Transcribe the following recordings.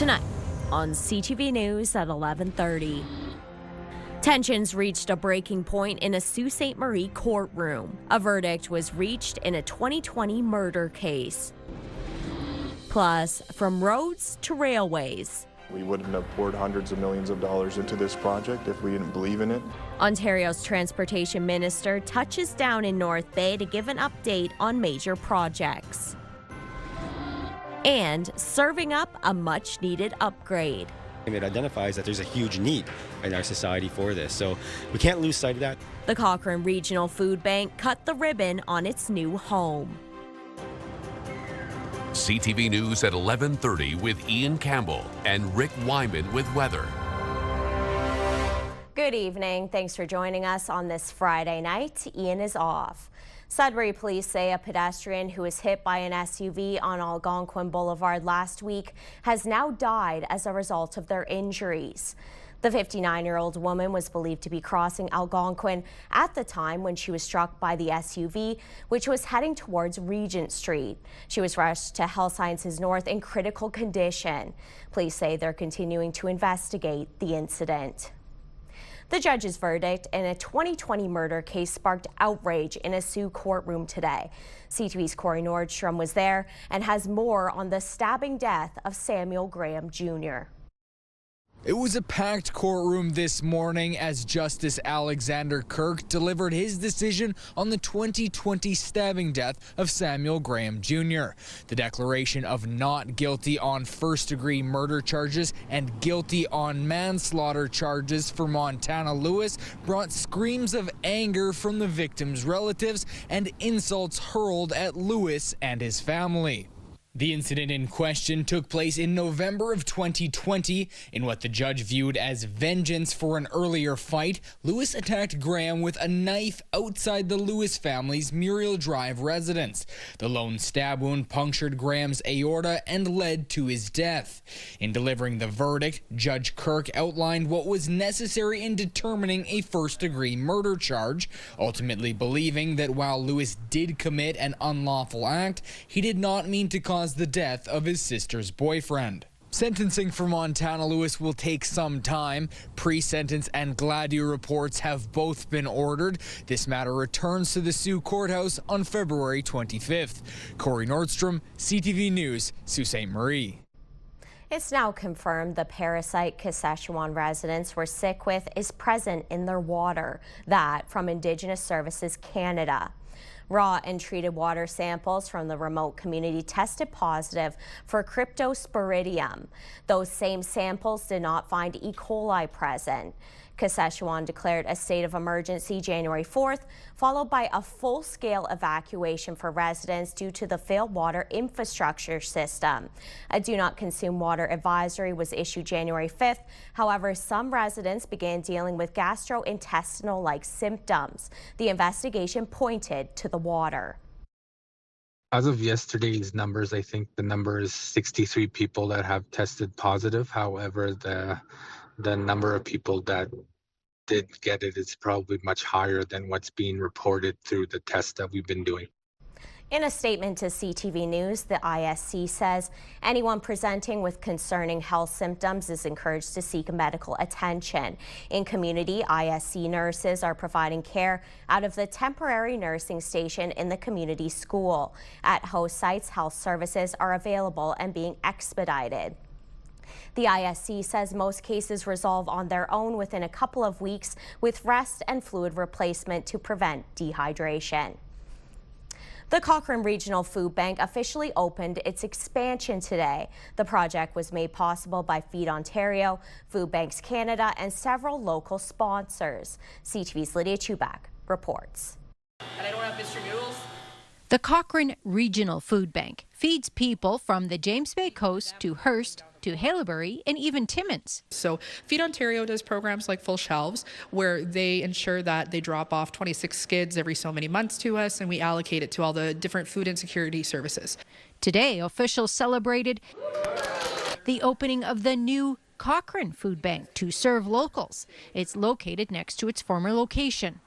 Tonight on CTV News at 11:30. Tensions reached a breaking point in a Sault Ste. Marie courtroom. A verdict was reached in a 2020 murder case. Plus, from roads to railways. We wouldn't have poured hundreds of millions of dollars into this project if we didn't believe in it. Ontario's transportation minister touches down in North Bay to give an update on major projects. And serving up a much-needed upgrade. It identifies that there's a huge need in our society for this, so we can't lose sight of that. The Cochrane Regional Food Bank cut the ribbon on its new home. CTV News at 11:30 with Ian Campbell and Rick Wyman with weather. Good evening. Thanks for joining us on this Friday night. Ian is off. Sudbury police say a pedestrian who was hit by an SUV on Algonquin Boulevard last week has now died as a result of their injuries. The 59-year-old woman was believed to be crossing Algonquin at the time when she was struck by the SUV, which was heading towards Regent Street. She was rushed to Health Sciences North in critical condition. Police say they're continuing to investigate the incident. The judge's verdict in a 2020 murder case sparked outrage in a Sault courtroom today. CTV's Corey Nordstrom was there and has more on the stabbing death of Samuel Graham Jr. It was a packed courtroom this morning as Justice Alexander Kirk delivered his decision on the 2020 stabbing death of Samuel Graham Jr. The declaration of not guilty on first-degree murder charges and guilty on manslaughter charges for Montana Lewis brought screams of anger from the victim's relatives and insults hurled at Lewis and his family. The incident in question took place in November of 2020. In what the judge viewed as vengeance for an earlier fight, Lewis attacked Graham with a knife outside the Lewis family's Muriel Drive residence. The lone stab wound punctured Graham's aorta and led to his death. In delivering the verdict, Judge Kirk outlined what was necessary in determining a first-degree murder charge, ultimately believing that while Lewis did commit an unlawful act, he did not mean to cause the death of his sister's boyfriend. Sentencing for Montana Lewis will take some time. Pre-sentence and Gladio reports have both been ordered. This matter returns to the Sault Courthouse on February 25th. Corey Nordstrom, CTV News, Sault Ste. Marie. It's now confirmed the parasite Kashechewan residents were sick with is present in their water. That from Indigenous Services Canada. Raw and treated water samples from the remote community tested positive for Cryptosporidium. Those same samples did not find E. coli present. Kashechewan declared a state of emergency January 4th, followed by a full-scale evacuation for residents due to the failed water infrastructure system. A do not consume water advisory was issued January 5th. However, some residents began dealing with gastrointestinal-like symptoms. The investigation pointed to the water. As of yesterday's numbers, I think the number is 63 people that have tested positive. However, the number of people that did get it is probably much higher than what's being reported through the tests that we've been doing. In a statement to CTV News, the ISC says anyone presenting with concerning health symptoms is encouraged to seek medical attention. In community, ISC nurses are providing care out of the temporary nursing station in the community school. At host sites, health services are available and being expedited. The ISC says most cases resolve on their own within a couple of weeks with rest and fluid replacement to prevent dehydration. The Cochrane Regional Food Bank officially opened its expansion today. The project was made possible by Feed Ontario, Food Banks Canada, and several local sponsors. CTV's Lydia Chubak reports. And I don't have Mr. Noodles. The Cochrane Regional Food Bank feeds people from the James Bay Coast to Hearst to Haileybury and even Timmins. So Feed Ontario does programs like Full Shelves where they ensure that they drop off 26 skids every so many months to us and we allocate it to all the different food insecurity services. Today, officials celebrated the opening of the new Cochrane Food Bank to serve locals. It's located next to its former location.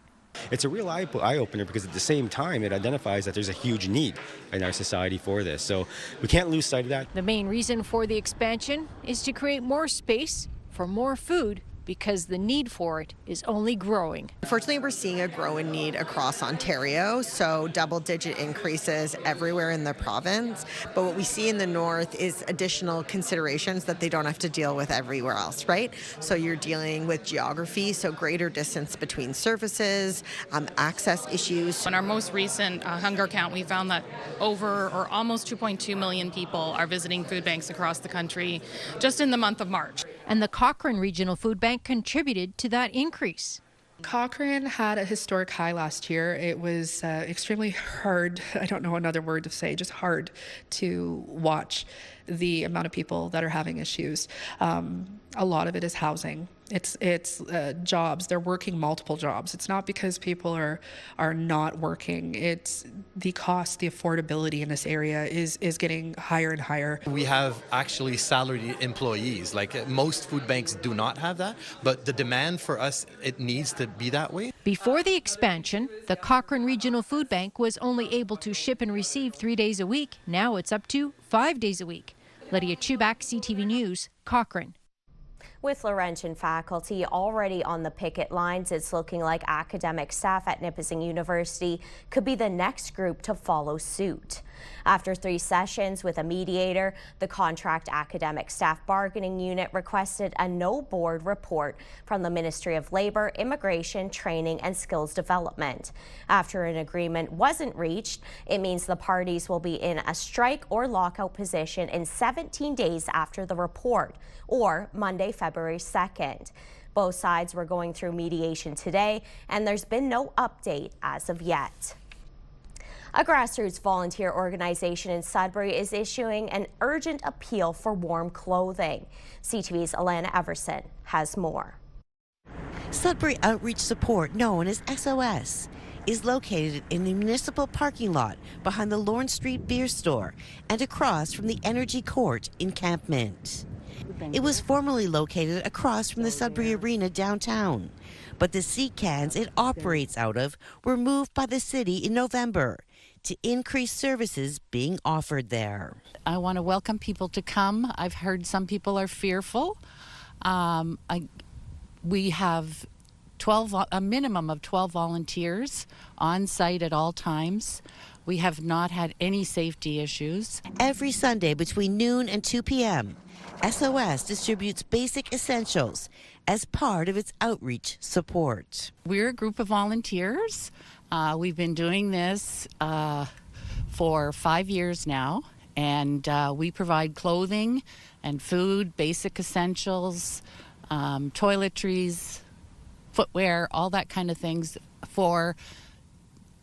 It's a real eye-opener because at the same time it identifies that there's a huge need in our society for this. So we can't lose sight of that. The main reason for the expansion is to create more space for more food because the need for it is only growing. Unfortunately, we're seeing a growing need across Ontario, so double-digit increases everywhere in the province. But what we see in the north is additional considerations that they don't have to deal with everywhere else, right? So you're dealing with geography, so greater distance between services, access issues. In our most recent hunger count, we found that over or almost 2.2 million people are visiting food banks across the country just in the month of March. And the Cochrane Regional Food Bank contributed to that increase. Cochrane had a historic high last year. It was extremely hard, I don't know another word to say, just hard to watch the amount of people that are having issues. A lot of it is housing. It's jobs. They're working multiple jobs. It's not because people are not working. It's the cost, the affordability in this area is getting higher and higher. We have actually salaried employees. Like most food banks do not have that, but the demand for us, it needs to be that way. Before the expansion, the Cochrane Regional Food Bank was only able to ship and receive 3 days a week. Now it's up to 5 days a week. Lydia Chubak, CTV News, Cochrane. With Laurentian faculty already on the picket lines, it's looking like academic staff at Nipissing University could be the next group to follow suit. After 3 sessions with a mediator, the Contract Academic Staff Bargaining Unit requested a no-board report from the Ministry of Labour, Immigration, Training and Skills Development. After an agreement wasn't reached, it means the parties will be in a strike or lockout position in 17 days after the report, or Monday, February 2nd. Both sides were going through mediation today, and there's been no update as of yet. A grassroots volunteer organization in Sudbury is issuing an urgent appeal for warm clothing. CTV's Alana Everson has more. Sudbury Outreach Support, known as SOS, is located in the municipal parking lot behind the Lawrence Street Beer Store and across from the Energy Court encampment. It was formerly located across from the Sudbury Arena downtown, but the sea cans it operates out of were moved by the city in November to increase services being offered there. I want to welcome people to come. I've heard some people are fearful. We have a minimum of 12 volunteers on site at all times. We have not had any safety issues. Every Sunday between noon and 2 p.m., SOS distributes basic essentials as part of its outreach support. We're a group of volunteers. We've been doing this for 5 years now, and we provide clothing and food, basic essentials, toiletries, footwear, all that kind of things for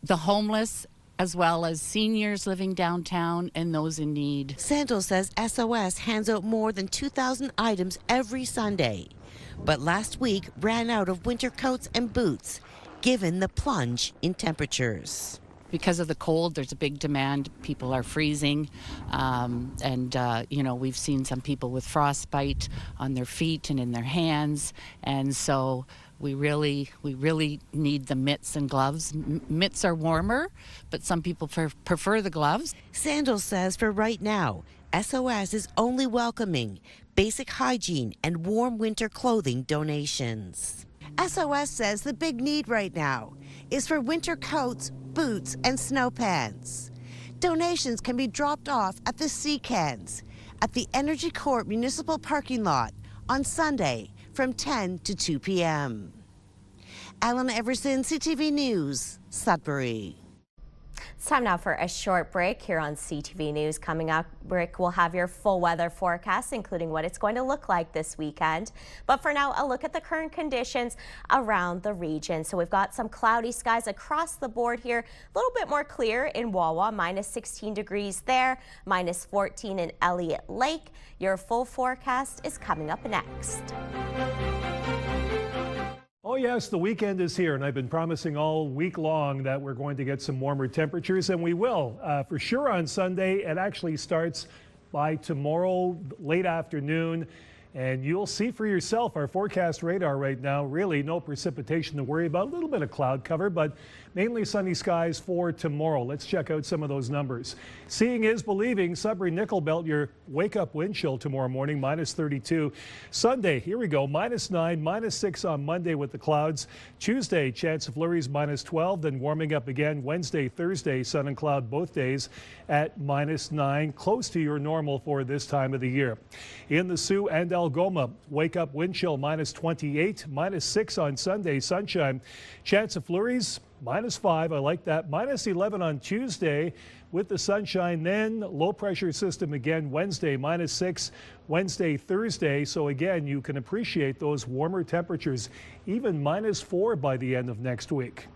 the homeless as well as seniors living downtown and those in need. Sandal says SOS hands out more than 2,000 items every Sunday, but last week ran out of winter coats and boots, given the plunge in temperatures. Because of the cold, there's a big demand. People are freezing, we've seen some people with frostbite on their feet and in their hands, and so we really need the mitts and gloves. Mitts are warmer, but some people prefer the gloves. Sandal says for right now, SOS is only welcoming basic hygiene and warm winter clothing donations. SOS says the big need right now is for winter coats, boots, and snow pants. Donations can be dropped off at the sea cans at the Energy Court Municipal Parking Lot on Sunday from 10 to 2 p.m. Alana Everson, CTV News, Sudbury. It's time now for a short break here on CTV News. Coming up, Rick will have your full weather forecast, including what it's going to look like this weekend. But for now, a look at the current conditions around the region. So we've got some cloudy skies across the board here. A little bit more clear in Wawa, minus 16 degrees there, minus 14 in Elliott Lake. Your full forecast is coming up next. Oh yes, the weekend is here, and I've been promising all week long that we're going to get some warmer temperatures, and we will. For sure on Sunday, it actually starts by tomorrow, late afternoon. And you'll see for yourself our forecast radar right now. Really no precipitation to worry about. A little bit of cloud cover, but mainly sunny skies for tomorrow. Let's check out some of those numbers. Seeing is believing. Sudbury Nickel Belt, your wake-up wind chill tomorrow morning, -32. Sunday, here we go, -9, -6 on Monday with the clouds. Tuesday, chance of flurries, -12, then warming up again. Wednesday, Thursday, sun and cloud both days at -9, close to your normal for this time of the year. In the Sioux and Algoma, wake-up wind chill, -28, -6 on Sunday, sunshine. Chance of flurries, -5, I like that. -11 on Tuesday with the sunshine. Then low pressure system again Wednesday, -6. Wednesday, Thursday. So again, you can appreciate those warmer temperatures, even -4 by the end of next week.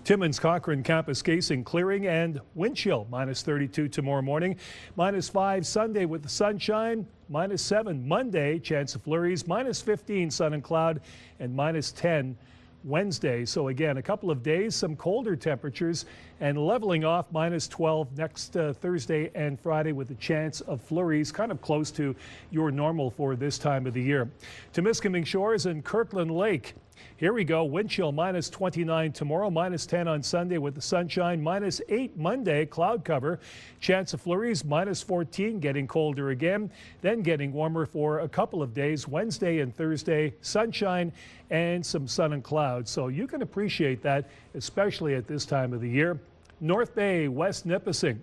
Timmins, Cochrane, Kapuskasing, clearing and wind chill, -32 tomorrow morning, -5 Sunday with the sunshine, -7 Monday, chance of flurries, -15 sun and cloud, and -10 Wednesday. So again, a couple of days, some colder temperatures, and leveling off, -12 next Thursday and Friday with a chance of flurries, kind of close to your normal for this time of the year. Temiskaming Shores and Kirkland Lake. Here we go, wind chill -29 tomorrow, -10 on Sunday with the sunshine, -8 Monday, cloud cover, chance of flurries, -14, getting colder again, then getting warmer for a couple of days, Wednesday and Thursday, sunshine and some sun and clouds. So you can appreciate that, especially at this time of the year. North Bay, West Nipissing.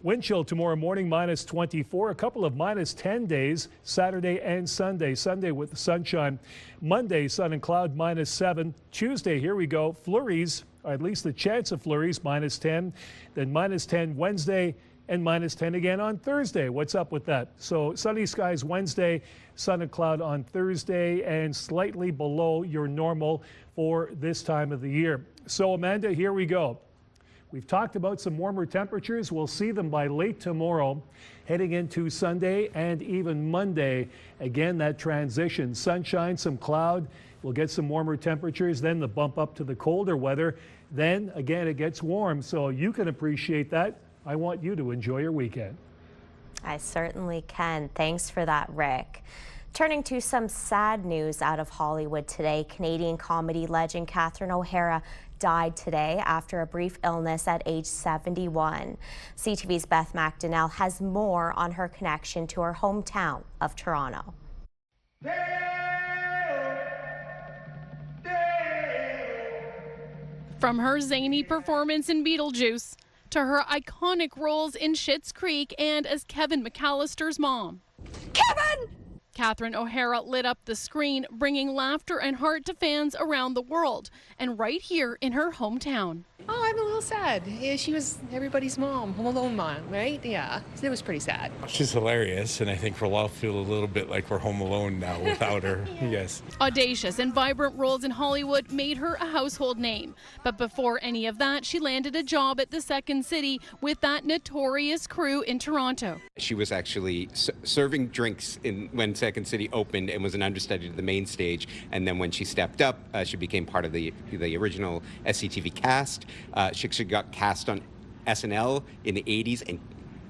Wind chill tomorrow morning, -24. A couple of -10 days, Saturday and Sunday. Sunday with the sunshine. Monday, sun and cloud, -7. Tuesday, here we go, flurries, or at least the chance of flurries, -10. Then -10 Wednesday and -10 again on Thursday. What's up with that? So sunny skies Wednesday, sun and cloud on Thursday, and slightly below your normal for this time of the year. So Amanda, here we go. We've talked about some warmer temperatures. We'll see them by late tomorrow, heading into Sunday and even Monday. Again, that transition, sunshine, some cloud. We'll get some warmer temperatures, then the bump up to the colder weather. Then again, it gets warm, so you can appreciate that. I want you to enjoy your weekend. I certainly can. Thanks for that, Rick. Turning to some sad news out of Hollywood today, Canadian comedy legend Catherine O'Hara died today after a brief illness at age 71. CTV's Beth McDonnell has more on her connection to her hometown of Toronto. From her zany performance in Beetlejuice to her iconic roles in Schitt's Creek and as Kevin McAllister's mom. Kevin! Catherine O'Hara lit up the screen, bringing laughter and heart to fans around the world, and right here in her hometown. Oh, I'm a little sad. Yeah, she was everybody's mom, Home Alone mom, right? Yeah, it was pretty sad. She's hilarious, and I think we'll all feel a little bit like we're home alone now without her. Yes. Audacious and vibrant roles in Hollywood made her a household name. But before any of that, she landed a job at the Second City with that notorious crew in Toronto. She was actually serving drinks when Second City opened and was an understudy to the main stage. And then when she stepped up, she became part of the original SCTV cast. She got cast on SNL in the 80s and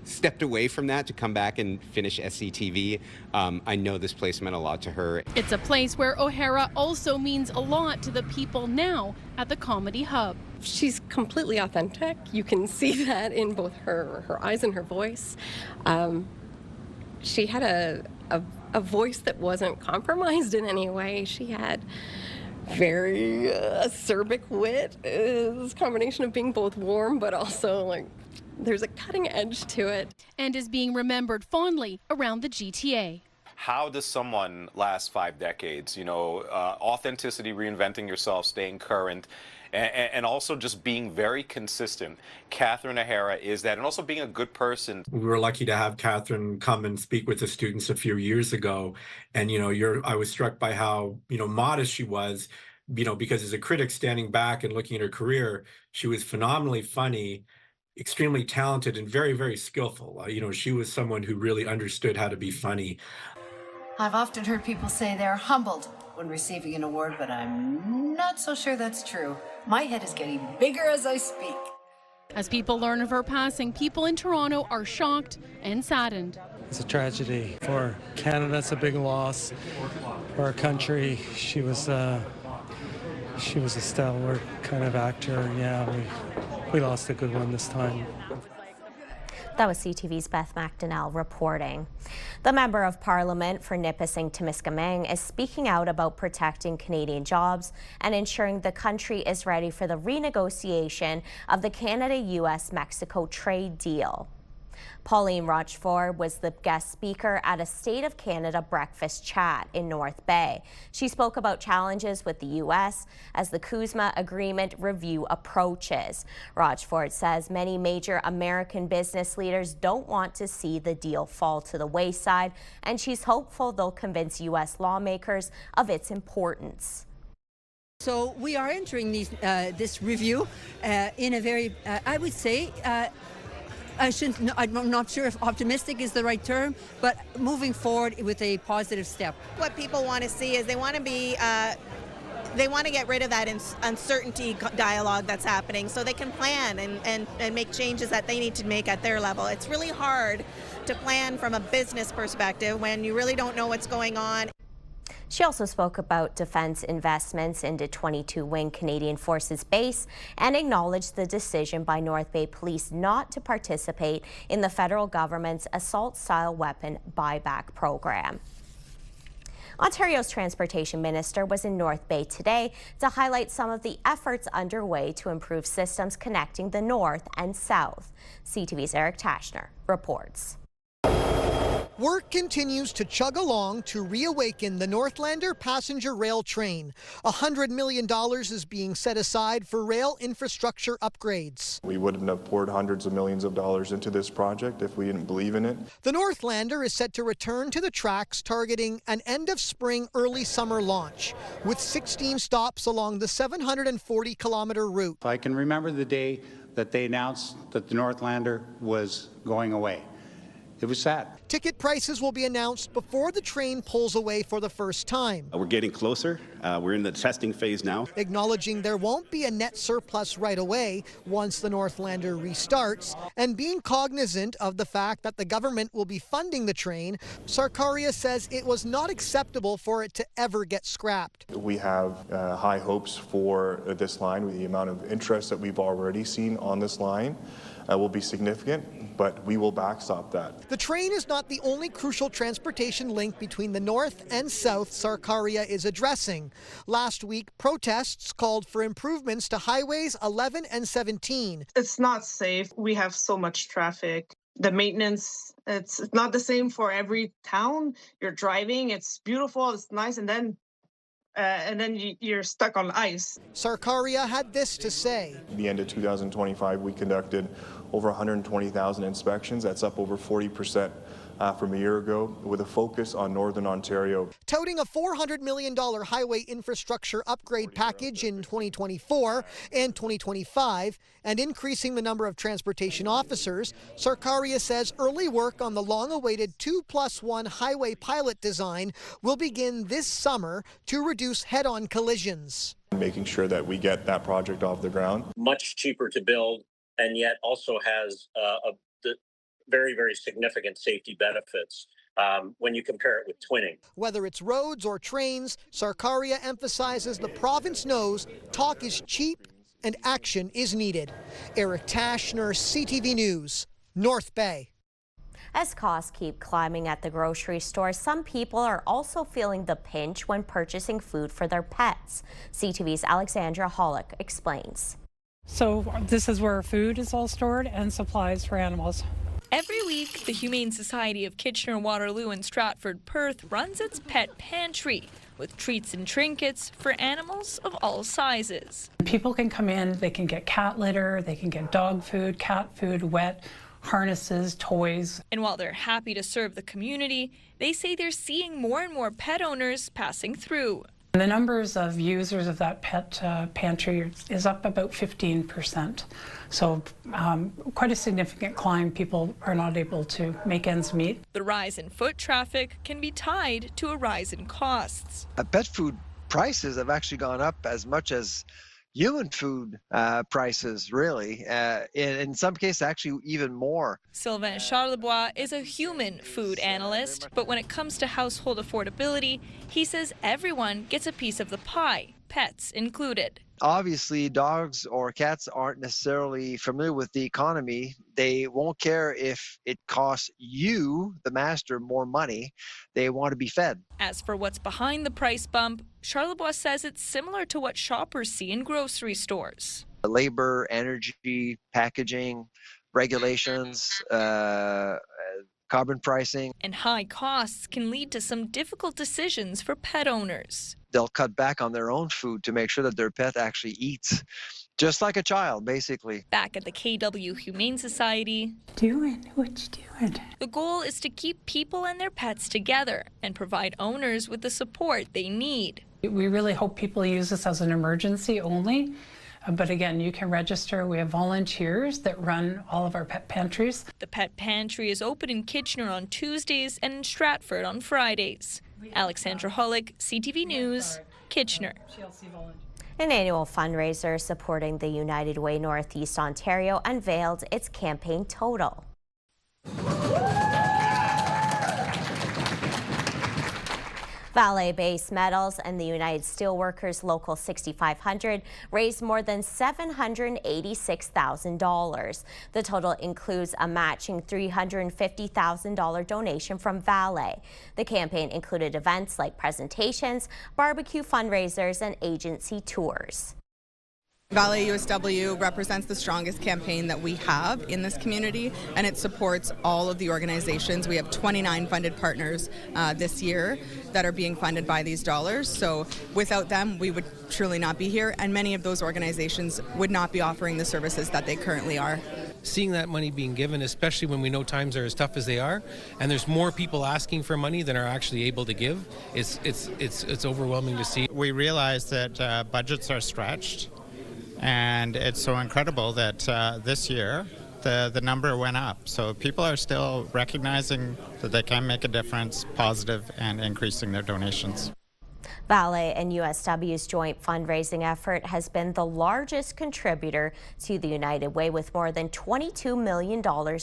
stepped away from that to come back and finish SCTV. I know this place meant a lot to her. It's a place where O'Hara also means a lot to the people now at the Comedy Hub. She's completely authentic. You can see that in both her eyes and her voice. She had a voice that wasn't compromised in any way. She had very acerbic wit. This combination of being both warm but also like there's a cutting edge to it. And is being remembered fondly around the GTA. How does someone last 5 decades? You know, authenticity, reinventing yourself, staying current, and also just being very consistent. Catherine O'Hara is that, and also being a good person. We were lucky to have Catherine come and speak with the students a few years ago. And, you know, I was struck by how, you know, modest she was, you know, because as a critic standing back and looking at her career, she was phenomenally funny, extremely talented, and very, very skillful. You know, she was someone who really understood how to be funny. I've often heard people say they're humbled when receiving an award, but I'm not so sure that's true. My head is getting bigger as I speak. As people learn of her passing, people in Toronto are shocked and saddened. It's a tragedy for Canada. It's a big loss for our country. She was a stalwart kind of actor. Yeah, we lost a good one this time. That was CTV's Beth McDonnell reporting. The Member of Parliament for Nipissing-Temiskaming is speaking out about protecting Canadian jobs and ensuring the country is ready for the renegotiation of the Canada-US-Mexico trade deal. Pauline Rochefort was the guest speaker at a State of Canada breakfast chat in North Bay. She spoke about challenges with the U.S. as the CUSMA agreement review approaches. Rochefort says many major American business leaders don't want to see the deal fall to the wayside, and she's hopeful they'll convince U.S. lawmakers of its importance. So we are entering this review in a very, I would say, I'm not sure if optimistic is the right term, but moving forward with a positive step. What people want to see is they want to get rid of that uncertainty dialogue that's happening so they can plan and make changes that they need to make at their level. It's really hard to plan from a business perspective when you really don't know what's going on. She also spoke about defense investments into 22 Wing Canadian Forces Base and acknowledged the decision by North Bay Police not to participate in the federal government's assault-style weapon buyback program. Ontario's Transportation Minister was in North Bay today to highlight some of the efforts underway to improve systems connecting the North and South. CTV's Eric Tashner reports. Work continues to chug along to reawaken the Northlander passenger rail train. $100 million is being set aside for rail infrastructure upgrades. We wouldn't have poured hundreds of millions of dollars into this project if we didn't believe in it. The Northlander is set to return to the tracks, targeting an end of spring, early summer launch, with 16 stops along the 740-kilometer route. I can remember the day that they announced that the Northlander was going away. It was sad. Ticket prices will be announced before the train pulls away for the first time. We're getting closer. We're in the testing phase now. Acknowledging there won't be a net surplus right away once the Northlander restarts, and being cognizant of the fact that the government will be funding the train, Sarkaria says it was not acceptable for it to ever get scrapped. We have high hopes for this line. With the amount of interest that we've already seen on this line will be significant, but we will backstop that. The train is not the only crucial transportation link between the North and South Sarkaria is addressing. Last week, protests called for improvements to highways 11 and 17. It's not safe. We have so much traffic. The maintenance, it's not the same for every town. You're driving, it's beautiful, it's nice, and then you're stuck on ice. Sarkaria had this to say. At the end of 2025, we conducted over 120,000 inspections. That's up over 40% from a year ago, with a focus on Northern Ontario. Touting a $400 million highway infrastructure upgrade package in 2024 and 2025, and increasing the number of transportation officers, Sarkaria says early work on the long-awaited 2+1 highway pilot design will begin this summer to reduce head-on collisions. Making sure that we get that project off the ground. Much cheaper to build, and yet also has very, very significant safety benefits when you compare it with twinning. Whether it's roads or trains, Sarkaria emphasizes the province knows talk is cheap and action is needed. Eric Tashner, CTV News, North Bay. As costs keep climbing at the grocery store, some people are also feeling the pinch when purchasing food for their pets. CTV's Alexandra Hollick explains. So this is where food is all stored and supplies for animals. Every week, the Humane Society of Kitchener-Waterloo and Stratford-Perth runs its pet pantry with treats and trinkets for animals of all sizes. People can come in, they can get cat litter, they can get dog food, cat food, wet, harnesses, toys. And while they're happy to serve the community, they say they're seeing more and more pet owners passing through. The numbers of users of that pet pantry is up about 15%. So quite a significant climb. People are not able to make ends meet. The rise in foot traffic can be tied to a rise in costs. Pet food prices have actually gone up as much as human food prices, really. In some cases, actually even more. Sylvain Charlebois is a human food analyst, but when it comes to household affordability, he says everyone gets a piece of the pie, pets included. Obviously, dogs or cats aren't necessarily familiar with the economy. They won't care if it costs you, the master, more money. They want to be fed. As for what's behind the price bump, Charlebois says it's similar to what shoppers see in grocery stores. Labor, energy, packaging, regulations, carbon pricing. And high costs can lead to some difficult decisions for pet owners. They'll cut back on their own food to make sure that their pet actually eats, just like a child, basically. Back at the KW Humane Society, What you doing? The goal is to keep people and their pets together and provide owners with the support they need. We really hope people use this as an emergency only. But again, you can register. We have volunteers that run all of our pet pantries. The pet pantry is open in Kitchener on Tuesdays and in Stratford on Fridays. Alexandra Hollick, CTV News, Kitchener. An annual fundraiser supporting the United Way Northeast Ontario unveiled its campaign total. Vale Base Metals and the United Steelworkers Local 6500 raised more than $786,000. The total includes a matching $350,000 donation from Vale. The campaign included events like presentations, barbecue fundraisers, and agency tours. Vale USW represents the strongest campaign that we have in this community, and it supports all of the organizations. We have 29 funded partners this year that are being funded by these dollars. So without them, we would truly not be here, and many of those organizations would not be offering the services that they currently are. Seeing that money being given, especially when we know times are as tough as they are, and there's more people asking for money than are actually able to give, it's overwhelming to see. We realize that budgets are stretched. And it's so incredible that this year the number went up. So people are still recognizing that they can make a difference, positive, and increasing their donations. Vale and USW's joint fundraising effort has been the largest contributor to the United Way, with more than $22 million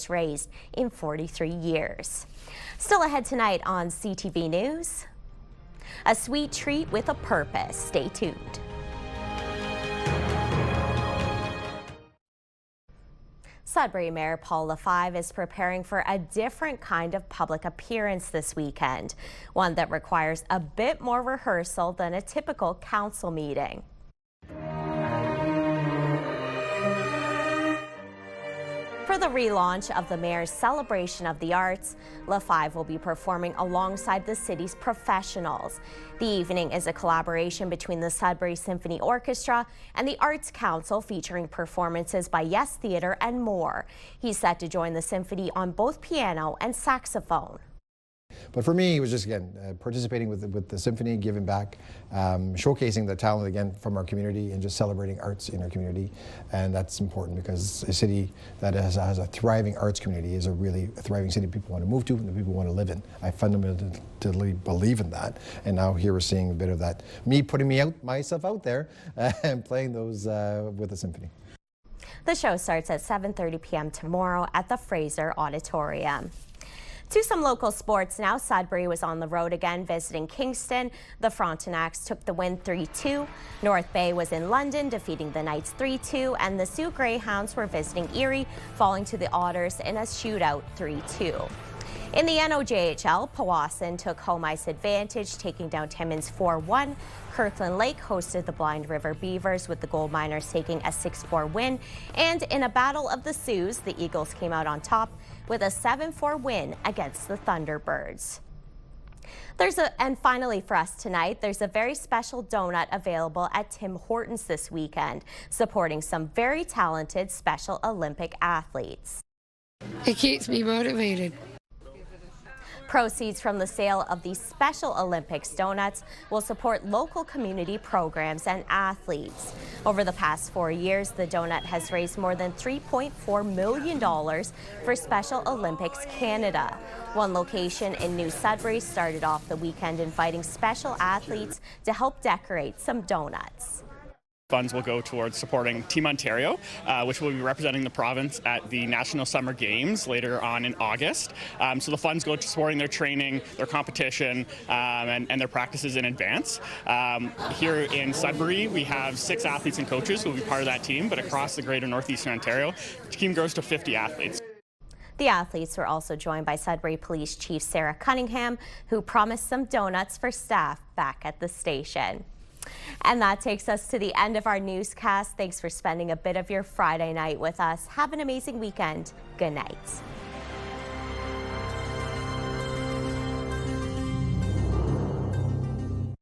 raised in 43 years. Still ahead tonight on CTV News, a sweet treat with a purpose. Stay tuned. Sudbury Mayor Paul LaFive is preparing for a different kind of public appearance this weekend, one that requires a bit more rehearsal than a typical council meeting. For the relaunch of the Mayor's Celebration of the Arts, LaFive will be performing alongside the city's professionals. The evening is a collaboration between the Sudbury Symphony Orchestra and the Arts Council, featuring performances by Yes Theatre and more. He's set to join the symphony on both piano and saxophone. But for me, it was just, again, participating with the symphony, giving back, showcasing the talent, again, from our community, and just celebrating arts in our community. And that's important, because a city that has a thriving arts community is a really thriving city people want to move to and that people want to live in. I fundamentally believe in that. And now here we're seeing a bit of that, me putting myself out there and playing those with the symphony. The show starts at 7:30 p.m. tomorrow at the Fraser Auditorium. To some local sports now. Sudbury was on the road again visiting Kingston. The Frontenacs took the win 3-2. North Bay was in London defeating the Knights 3-2, and the Sioux Greyhounds were visiting Erie, falling to the Otters in a shootout 3-2. In the NOJHL, Powassan took home ice advantage, taking down Timmins 4-1. Kirkland Lake hosted the Blind River Beavers, with the Gold Miners taking a 6-4 win. And in a battle of the Sioux, the Eagles came out on top with a 7-4 win against the Thunderbirds. And finally for us tonight, there's a very special donut available at Tim Hortons this weekend, supporting some very talented Special Olympic athletes. It keeps me motivated. Proceeds from the sale of these Special Olympics donuts will support local community programs and athletes. Over the past 4 years, the donut has raised more than $3.4 million for Special Olympics Canada. One location in New Sudbury started off the weekend inviting special athletes to help decorate some donuts. funds will go towards supporting Team Ontario, which will be representing the province at the National Summer Games later on in August. So the funds go to supporting their training, their competition, and their practices in advance. Here in Sudbury, we have 6 athletes and coaches who will be part of that team, but across the greater Northeastern Ontario, the team grows to 50 athletes. The athletes were also joined by Sudbury Police Chief Sarah Cunningham, who promised some donuts for staff back at the station. And that takes us to the end of our newscast. Thanks for spending a bit of your Friday night with us. Have an amazing weekend. Good night.